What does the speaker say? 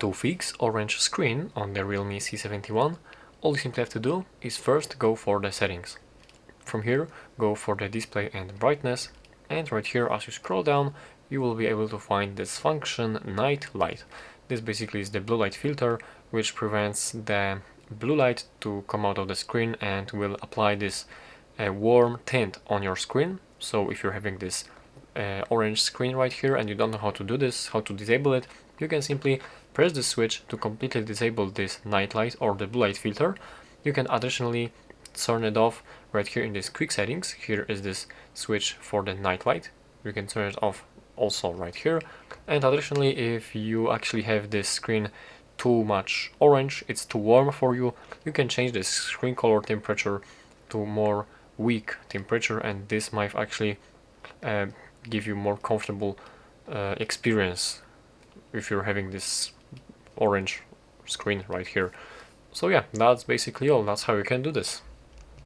To fix orange screen on the Realme C71, all you simply have to do is first go for the settings. From here, go for the display and brightness, and right here as you scroll down, you will be able to find this function night light. This basically is the blue light filter, which prevents the blue light to come out of the screen and will apply this warm tint on your screen. So if you're having this orange screen right here and you don't know how to do this, how to disable it, you can simply press the switch to completely disable this night light or the blue light filter. You can additionally turn it off right here in this quick settings. Here is this switch for the night light. You can turn it off also right here. And additionally, if you actually have this screen too much orange, it's too warm for you, you can change the screen color temperature to more weak temperature, and this might actually give you more comfortable experience if you're having this orange screen right here. So yeah, that's basically all. That's how you can do this.